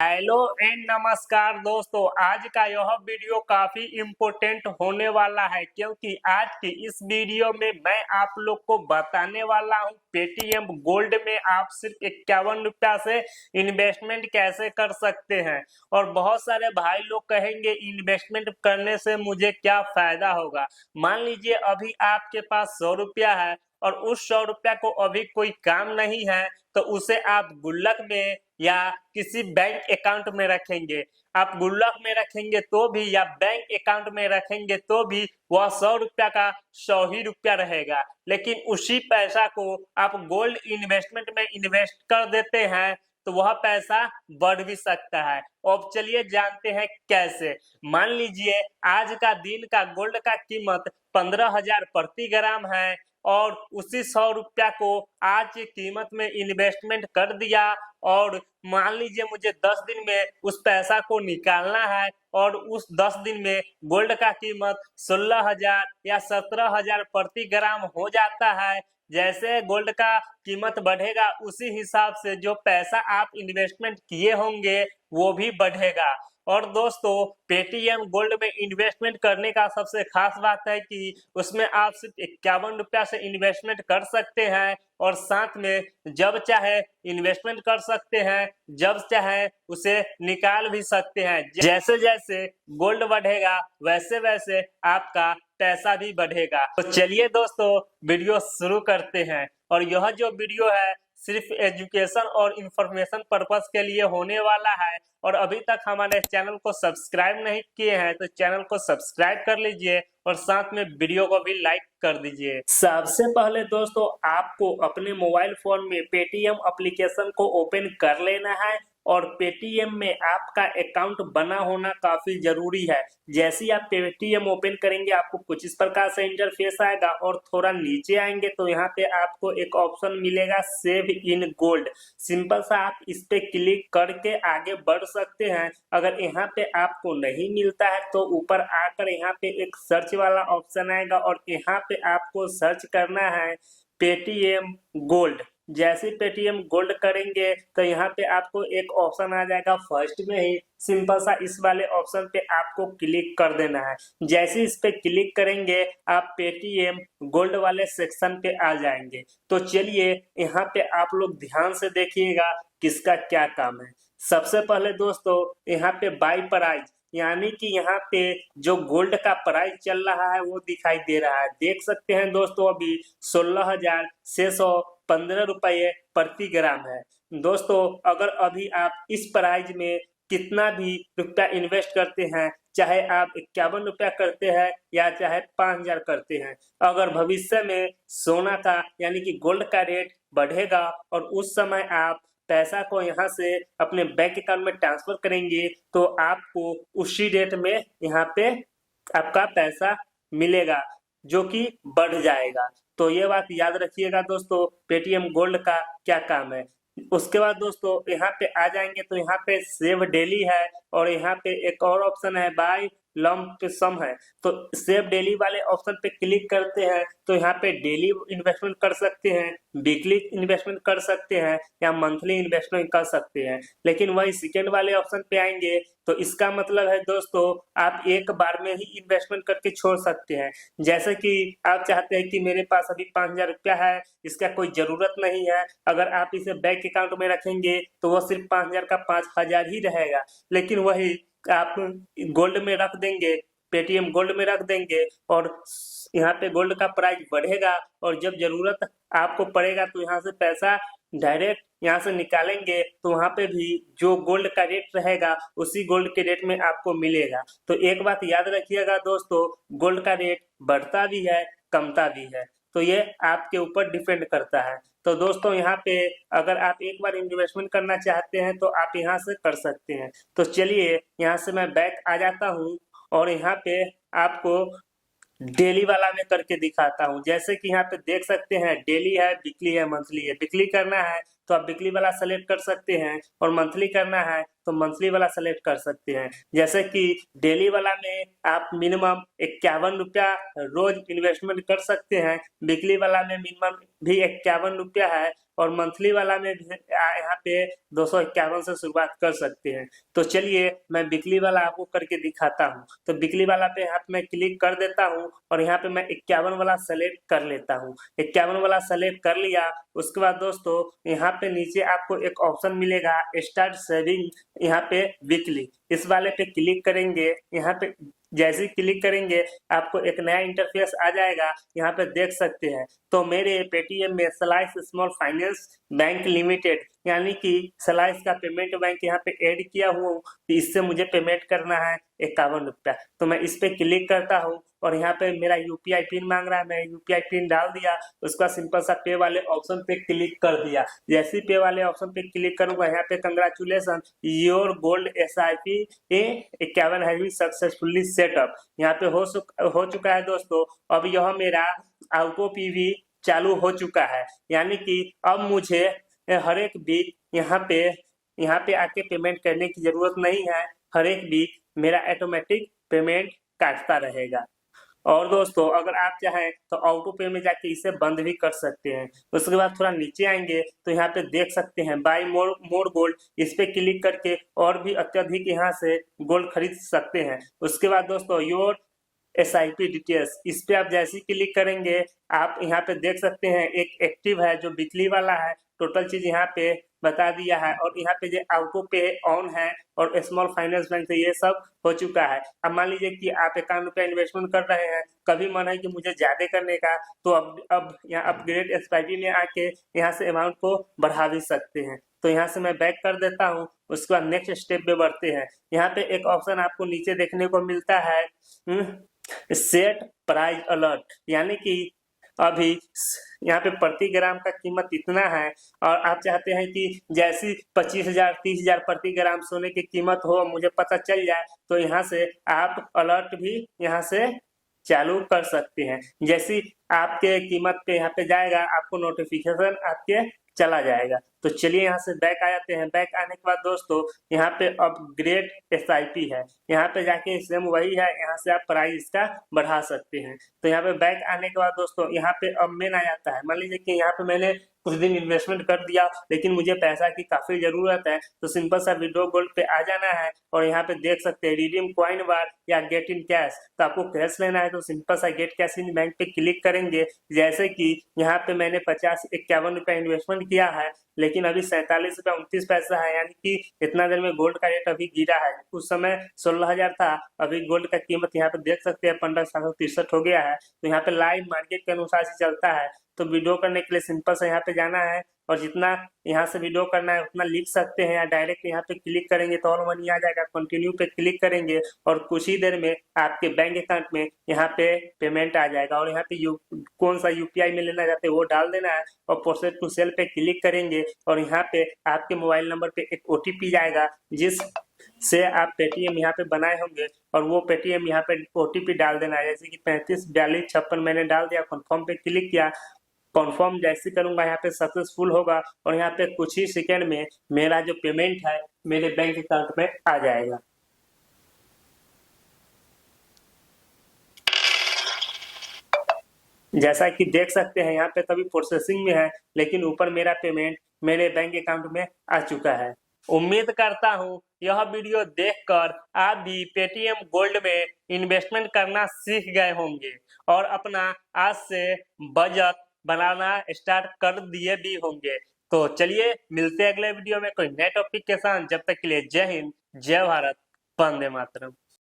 Hello and नमस्कार दोस्तों। आज का यह वीडियो काफी इम्पोर्टेंट होने वाला है क्योंकि आज की इस वीडियो में मैं आप लोग को बताने वाला हूं पेटीएम गोल्ड में आप सिर्फ 51 रुपया से इन्वेस्टमेंट कैसे कर सकते हैं। और बहुत सारे भाई लोग कहेंगे इन्वेस्टमेंट करने से मुझे क्या फायदा होगा। मान लीजिए अभी आपके पास 100 रुपया है और उस 100 रुपया को अभी कोई काम नहीं है तो उसे आप गुल्लक में या किसी बैंक अकाउंट में रखेंगे। आप गुल्लक में रखेंगे तो भी या बैंक अकाउंट में रखेंगे तो भी वह 100 रुपया का 100 ही रुपया रहेगा। लेकिन उसी पैसा को आप गोल्ड इन्वेस्टमेंट में इन्वेस्ट कर देते हैं तो वह पैसा बढ़ भी सकता है। अब चलिए जानते हैं कैसे। मान लीजिए आज का दिन का गोल्ड का कीमत 15,000 प्रति ग्राम है और उसी 100 रुपया को आज की कीमत में इन्वेस्टमेंट कर दिया और मान लीजिए मुझे 10 दिन में उस पैसा को निकालना है और उस 10 दिन में गोल्ड का कीमत 16,000 या 17,000 प्रति ग्राम हो जाता है। जैसे गोल्ड का कीमत बढ़ेगा उसी हिसाब से जो पैसा आप इन्वेस्टमेंट किए होंगे वो भी बढ़ेगा। और दोस्तों पेटीएम गोल्ड में इन्वेस्टमेंट करने का सबसे खास बात है कि उसमें आप सिर्फ 51 रुपया से इन्वेस्टमेंट कर सकते हैं और साथ में जब चाहे इन्वेस्टमेंट कर सकते हैं, जब चाहे उसे निकाल भी सकते हैं। जैसे जैसे गोल्ड बढ़ेगा वैसे वैसे आपका पैसा भी बढ़ेगा। तो चलिए दोस्तों वीडियो शुरू करते हैं। और यह जो वीडियो है सिर्फ एजुकेशन और इंफॉर्मेशन पर्पस के लिए होने वाला है। और अभी तक हमारे चैनल को सब्सक्राइब नहीं किए हैं तो चैनल को सब्सक्राइब कर लीजिए और साथ में वीडियो को भी लाइक कर दीजिए। सबसे पहले दोस्तों आपको अपने मोबाइल फोन में पेटीएम एप्लीकेशन को ओपन कर लेना है और पेटीएम में आपका अकाउंट बना होना काफी जरूरी है। जैसे ही आप पेटीएम ओपन करेंगे आपको कुछ इस प्रकार से इंटरफेस आएगा और थोड़ा नीचे आएंगे तो यहाँ पे आपको एक ऑप्शन मिलेगा सेव इन गोल्ड। सिंपल सा आप इस पे क्लिक करके आगे बढ़ सकते हैं। अगर यहाँ पे आपको नहीं मिलता है तो ऊपर आकर यहाँ पे एक सर्च वाला ऑप्शन आएगा और यहाँ पे आपको सर्च करना है पेटीएम गोल्ड। जैसे पेटीएम गोल्ड करेंगे तो यहाँ पे आपको एक ऑप्शन आ जाएगा फर्स्ट में ही। सिंपल सा इस वाले ऑप्शन पे आपको क्लिक कर देना है। जैसे इस पे क्लिक करेंगे आप पेटीएम गोल्ड वाले सेक्शन पे आ जाएंगे। तो चलिए यहाँ पे आप लोग ध्यान से देखिएगा किसका क्या काम है। सबसे पहले दोस्तों यहाँ पे बाय प्राइस यानी कि यहाँ पे जो गोल्ड का प्राइस चल रहा है वो दिखाई दे रहा है। देख सकते हैं दोस्तों अभी 16,615 रुपये प्रति ग्राम है। दोस्तों अगर अभी आप इस प्राइस में कितना भी रुपया इन्वेस्ट करते हैं, चाहे आप 51 रुपया करते हैं या चाहे 5,000 करते हैं, अगर भविष्य में सोना का यानी कि गोल्ड का रेट बढ़ेगा और उस समय आप पैसा को यहाँ से अपने बैंक अकाउंट में ट्रांसफर करेंगे तो आपको उसी रेट में यहाँ पे आपका पैसा मिलेगा जो कि बढ़ जाएगा। तो ये बात याद रखिएगा दोस्तों पेटीएम गोल्ड का क्या काम है। उसके बाद दोस्तों यहाँ पे आ जाएंगे तो यहाँ पे सेव डेली है और यहाँ पे एक और ऑप्शन है बाय लंप सम है। तो सेव डेली वाले ऑप्शन पे क्लिक करते हैं तो यहाँ पे डेली इन्वेस्टमेंट कर सकते हैं, वीकली इन्वेस्टमेंट कर सकते हैं या मंथली इन्वेस्टमेंट कर सकते हैं। लेकिन वही सेकेंड वाले ऑप्शन पे आएंगे तो इसका मतलब है दोस्तों आप एक बार में ही इन्वेस्टमेंट करके छोड़ सकते हैं। जैसे कि आप चाहते हैं कि मेरे पास अभी 5,000 रुपया है, इसका कोई जरूरत नहीं है, अगर आप इसे बैंक अकाउंट में रखेंगे तो वो सिर्फ 5,000 का 5,000 ही रहेगा। लेकिन वही आप गोल्ड में रख देंगे, पेटीएम गोल्ड में रख देंगे और यहाँ पे गोल्ड का प्राइस बढ़ेगा और जब जरूरत आपको पड़ेगा तो यहाँ से पैसा डायरेक्ट यहाँ से निकालेंगे तो वहां पे भी जो गोल्ड का रेट रहेगा उसी गोल्ड के रेट में आपको मिलेगा। तो एक बात याद रखिएगा दोस्तों गोल्ड का रेट बढ़ता भी है कमता भी है, तो ये आपके ऊपर डिपेंड करता है। तो दोस्तों यहाँ पे अगर आप एक बार इन्वेस्टमेंट करना चाहते हैं तो आप यहाँ से कर सकते हैं। तो चलिए यहाँ से मैं बैक आ जाता हूँ और यहाँ पे आपको डेली वाला में करके दिखाता हूँ। जैसे कि यहाँ पे देख सकते हैं डेली है, वीकली है, मंथली है। वीकली करना है तो आप वीकली वाला सेलेक्ट कर सकते हैं और मंथली करना है तो मंथली वाला सेलेक्ट कर सकते हैं। जैसे कि डेली वाला में आप मिनिमम 51 रुपया रोज इन्वेस्टमेंट कर सकते हैं, वीकली वाला में मिनिमम भी 51 रुपया है, और मंथली वाला में भी यहाँ पे 251 से शुरुआत कर सकते हैं। तो चलिए मैं वीकली वाला आपको करके दिखाता हूँ। तो वीकली वाला पे यहाँ पे मैं क्लिक कर देता हूँ और यहाँ पे मैं 51 वाला सेलेक्ट कर लेता हूँ। 51 वाला सेलेक्ट कर लिया, उसके बाद दोस्तों यहाँ पे नीचे आपको एक ऑप्शन मिलेगा स्टार्ट सेविंग, यहाँ पे वीकली, इस वाले पे क्लिक करेंगे। यहाँ पे जैसे ही क्लिक करेंगे आपको एक नया इंटरफेस आ जाएगा, यहाँ पे देख सकते हैं। तो मेरे पेटीएम में slice small finance bank limited यानी कि स्लाइस का पेमेंट बैंक यहाँ पे ऐड किया हुआ हूँ, तो इससे मुझे पेमेंट करना है 51 रुपया। तो मैं इस पे क्लिक करता हूँ और यहाँ पे मेरा यूपीआई पिन मांग रहा है, मैं यूपीआई पिन डाल दिया, उसका सिंपल सा पे वाले ऑप्शन पे क्लिक कर दिया। जैसे ही पे वाले ऑप्शन पे क्लिक करूंगा यहाँ पे congratulation your gold SIP 51 has been successfully set up, यहाँ पे हो चुका है दोस्तों। अब यह मेरा ऑटो पीवी चालू हो चुका है, यानी कि अब मुझे हर एक वीक यहाँ पे आके पेमेंट करने की जरूरत नहीं है। हर एक वीक मेरा ऑटोमेटिक पेमेंट काटता रहेगा। और दोस्तों अगर आप चाहें तो ऑटो पे में जाके इसे बंद भी कर सकते हैं। उसके बाद थोड़ा नीचे आएंगे तो यहाँ पे देख सकते हैं बाय मोर गोल्ड, इस पे क्लिक करके और भी अत्यधिक यहाँ से गोल्ड खरीद सकते हैं। उसके बाद दोस्तों योर SIP डिटेल्स, इस पे आप जैसे ही क्लिक करेंगे आप यहाँ पे देख सकते हैं एक एक्टिव है जो वीकली वाला है, टोटल चीज यहाँ पे बता दिया है, और यहाँ पे जो ऑटो पे ऑन है और स्मॉल फाइनेंस बैंक से ये सब हो चुका है। अब मान लीजिए कि आप 51 रुपया इन्वेस्टमेंट कर रहे हैं, कभी मन है कि मुझे ज्यादा करने का, तो अब यहाँ अपग्रेड SIP में आके यहाँ से अमाउंट को बढ़ा भी सकते हैं। तो यहाँ से मैं बैक कर देता हूँ। उसके बाद नेक्स्ट स्टेप पे बढ़ते हैं। यहाँ पे एक ऑप्शन आपको नीचे देखने को मिलता है सेट प्राइस अलर्ट, यानी कि अभी यहाँ पे प्रति ग्राम का कीमत इतना है और आप चाहते हैं कि जैसी 25,000 30,000 प्रति ग्राम सोने की कीमत हो मुझे पता चल जाए, तो यहाँ से आप अलर्ट भी यहाँ से चालू कर सकते हैं। जैसी आपके कीमत पे यहाँ पे जाएगा आपको नोटिफिकेशन आपके चला जाएगा। तो चलिए यहाँ से बैक आ जाते हैं। बैक आने के बाद दोस्तों यहाँ पे अपग्रेड SIP है, यहाँ पे जाके सेम वही है, यहाँ से आप प्राइस इसका बढ़ा सकते हैं। तो यहाँ पे बैक आने के बाद दोस्तों यहाँ पे अब मेन आ जाता है। मान लीजिए कि यहाँ पे मैंने कुछ दिन इन्वेस्टमेंट कर दिया लेकिन मुझे पैसा की काफी जरूरत है, तो सिंपल सा विड्रॉ गोल्ड पे आ जाना है और यहाँ पे देख सकते हैं रिडीम कॉइन बार या गेट इन कैश। तो आपको कैश लेना है तो सिंपल सा गेट कैश इन बैंक पे क्लिक करेंगे। जैसे कि यहाँ पे मैंने 51 रुपया इन्वेस्टमेंट किया है लेकिन अभी 47 रुपया 29 पैसा है, यानी कि इतना देर में गोल्ड का रेट अभी गिरा है। उस समय 16,000 था, अभी गोल्ड का कीमत यहाँ पे देख सकते हैं 15,763 हो गया है। तो यहाँ पे लाइव मार्केट के अनुसार से चलता है। तो विड्रॉ करने के लिए सिंपल से यहाँ पे जाना है और जितना यहाँ से विड्रॉ करना है उतना लिख सकते हैं, या डायरेक्ट यहाँ पे क्लिक करेंगे तो ऑल मनी आ जाएगा। कंटिन्यू पे क्लिक करेंगे और कुछ ही देर में आपके बैंक अकाउंट में यहाँ पे पेमेंट आ जाएगा। और यहाँ पे कौन सा UPI में लेना चाहते हैं वो डाल देना है और प्रोसेस टू सेल पे क्लिक करेंगे और यहाँ पे आपके मोबाइल नंबर पे एक OTP जाएगा जिस से आप पेटीएम यहाँ पे बनाए होंगे, और वो पेटीएम यहाँ पे OTP डाल देना है। जैसे कि 354256 मैंने डाल दिया, कन्फर्म पे क्लिक किया। कन्फर्म जैसे करूंगा यहाँ पे सक्सेसफुल होगा और यहाँ पे कुछ ही सेकंड में मेरा जो पेमेंट है मेरे बैंक अकाउंट में आ जाएगा। जैसा कि देख सकते हैं यहाँ पे तभी प्रोसेसिंग में है लेकिन ऊपर मेरा पेमेंट मेरे बैंक अकाउंट में आ चुका है। उम्मीद करता हूँ यह वीडियो देखकर आप भी पेटीएम गोल्ड में इन्वेस्टमेंट करना सीख गए होंगे और अपना आज से बजट बनाना स्टार्ट कर दिए भी होंगे। तो चलिए मिलते हैं अगले वीडियो में कोई नए टॉपिक के साथ। जब तक के लिए जय हिंद, जय भारत, वंदे मातरम।